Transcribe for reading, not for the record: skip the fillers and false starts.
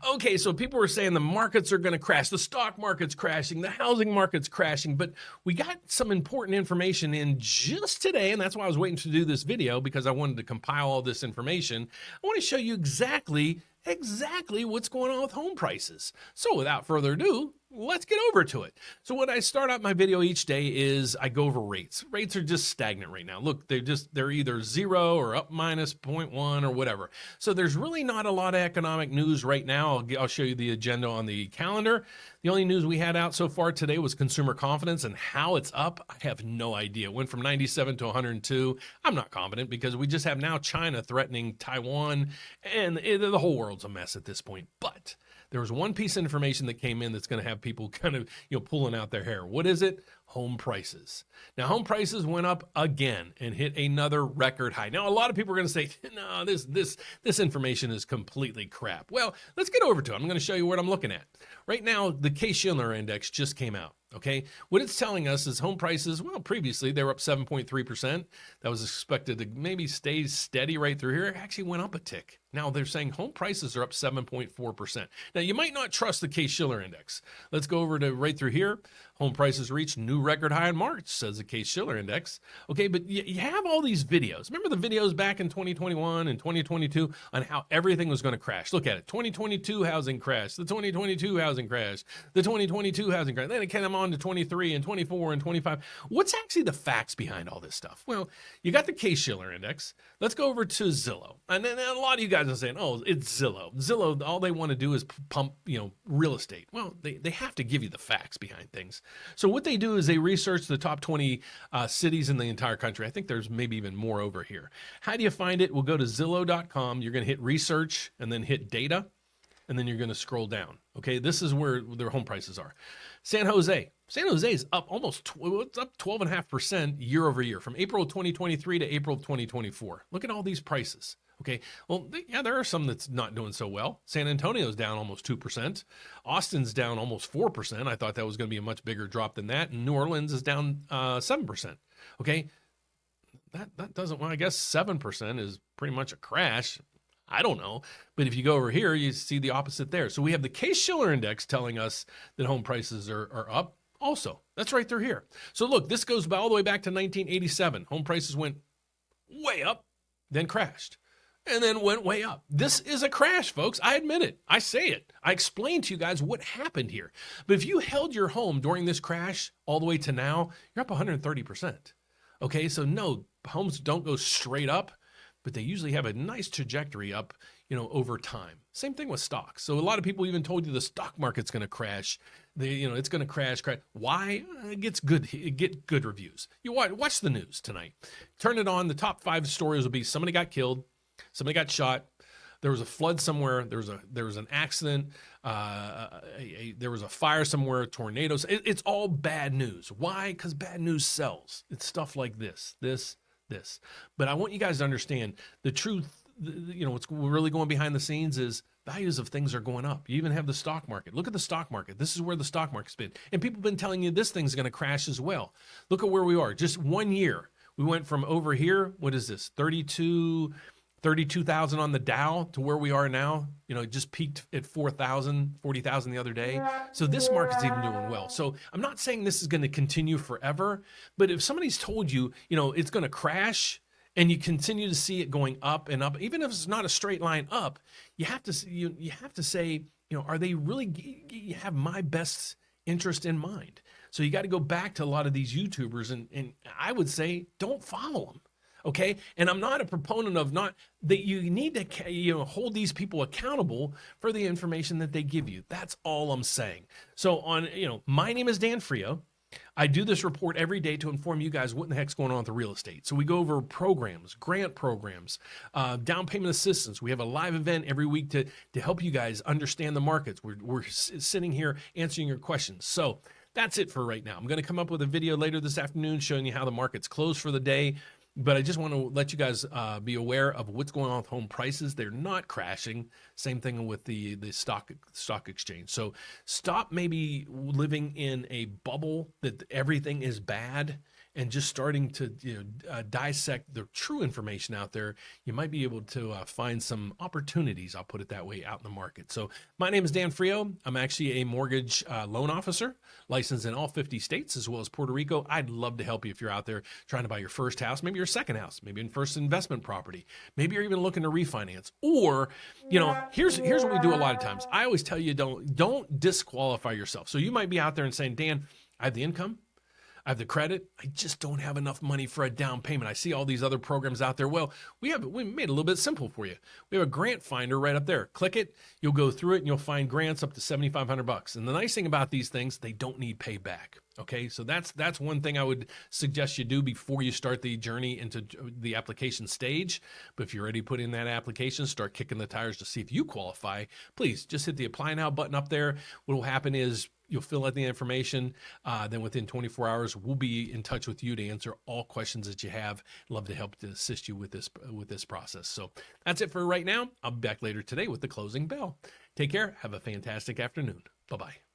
Okay, so people were saying the markets are going to crash, the stock market's crashing, the housing market's crashing, but we got some important information in just today, and that's why I was waiting to do this video, because I wanted to compile all this information. I want to show you exactly what's going on with home prices. So without further ado, let's get over to it. So when I start out my video each day is I go over rates. Rates are just stagnant right now. Look, they're either 0 or up minus 0.1 or whatever. So there's really not a lot of economic news right now. I'll show you the agenda on the calendar. The only news we had out so far today was consumer confidence, and how it's up, I have no idea. It went from 97 to 102. I'm not confident because we just have now China threatening Taiwan, and the whole world's a mess at this point. But there was one piece of information that came in that's going to have people kind of, pulling out their hair. What is it? Home prices. Now, home prices went up again and hit another record high. Now, a lot of people are going to say, no, this information is completely crap. Well, let's get over to it. I'm going to show you what I'm looking at. Right now, the Case-Shiller index just came out. Okay, what it's telling us is home prices, well, previously they were up 7.3%. That was expected to maybe stay steady right through here. It actually went up a tick. Now they're saying home prices are up 7.4%. Now you might not trust the Case-Shiller index. Let's go over to right through here. Home prices reached new record high in March, says the Case-Shiller index. Okay, but you have all these videos. Remember the videos back in 2021 and 2022 on how everything was going to crash? Look at it. 2022 housing crash, the 2022 housing crash, the 2022 housing crash. Then it came on to 23 and 24 and 25. What's actually the facts behind all this stuff? Well, you got the Case-Shiller index. Let's go over to Zillow. And then a lot of you guys are saying, oh, it's Zillow. Zillow, all they want to do is pump, real estate. Well, they have to give you the facts behind things. So what they do is they research the top 20 cities in the entire country. I think there's maybe even more over here. How do you find it? We'll go to Zillow.com. You're going to hit research and then hit data, and then you're going to scroll down. Okay, this is where their home prices are. San Jose is up it's up 12.5% year over year from April of 2023 to April of 2024. Look at all these prices. Okay, well, yeah, there are some that's not doing so well. San Antonio's down almost 2%. Austin's down almost 4%. I thought that was going to be a much bigger drop than that. And New Orleans is down 7%. Okay, that doesn't, well, I guess 7% is pretty much a crash. I don't know. But if you go over here, you see the opposite there. So we have the Case-Shiller index telling us that home prices are up also. That's right through here. So look, this goes all the way back to 1987. Home prices went way up, then crashed, and then went way up. This is a crash, folks. I admit it. I say it. I explained to you guys what happened here. But if you held your home during this crash all the way to now, you're up 130%. Okay, so no, homes don't go straight up, but they usually have a nice trajectory up, over time. Same thing with stocks. So a lot of people even told you the stock market's going to crash. It's going to crash. Why? It gets good reviews. You watch the news tonight. Turn it on. The top 5 stories will be somebody got killed, somebody got shot, there was a flood somewhere, there was an accident, there was a fire somewhere, tornadoes. It's all bad news. Why? Because bad news sells. It's stuff like this. But I want you guys to understand the truth. What's really going behind the scenes is values of things are going up. You even have the stock market. Look at the stock market. This is where the stock market's been. And people have been telling you this thing's going to crash as well. Look at where we are. Just 1 year. We went from over here, what is this, 32,000 on the Dow to where we are now. It just peaked at 40,000 the other day. So this market's even doing well. So I'm not saying this is going to continue forever, but if somebody's told you, it's going to crash and you continue to see it going up and up, even if it's not a straight line up, you have to say, are they really have my best interest in mind? So you got to go back to a lot of these YouTubers and I would say don't follow them. Okay. And I'm not a proponent of not that you need to, hold these people accountable for the information that they give you. That's all I'm saying. So my name is Dan Frio. I do this report every day to inform you guys what in the heck's going on with the real estate. So we go over programs, grant programs, down payment assistance. We have a live event every week to help you guys understand the markets. We're sitting here answering your questions. So that's it for right now. I'm going to come up with a video later this afternoon showing you how the market's closed for the day. But I just want to let you guys be aware of what's going on with home prices. They're not crashing. Same thing with the stock exchange. So stop maybe living in a bubble that everything is bad and just starting to dissect the true information out there, you might be able to find some opportunities, I'll put it that way, out in the market. So my name is Dan Frio. I'm actually a mortgage loan officer licensed in all 50 states as well as Puerto Rico. I'd love to help you if you're out there trying to buy your first house, maybe your second house, maybe your first investment property. Maybe you're even looking to refinance. Or, here's what we do a lot of times. I always tell you, don't disqualify yourself. So you might be out there and saying, Dan, I have the income, I have the credit, I just don't have enough money for a down payment. I see all these other programs out there. Well, we made it a little bit simple for you. We have a grant finder right up there. Click it, you'll go through it, and you'll find grants up to $7,500. And the nice thing about these things, they don't need payback. Okay, so that's one thing I would suggest you do before you start the journey into the application stage. But if you're ready to put in that application, start kicking the tires to see if you qualify, please just hit the Apply Now button up there. What will happen is you'll fill out the information. Then within 24 hours, we'll be in touch with you to answer all questions that you have. Love to help to assist you with this process. So that's it for right now. I'll be back later today with the closing bell. Take care. Have a fantastic afternoon. Bye-bye.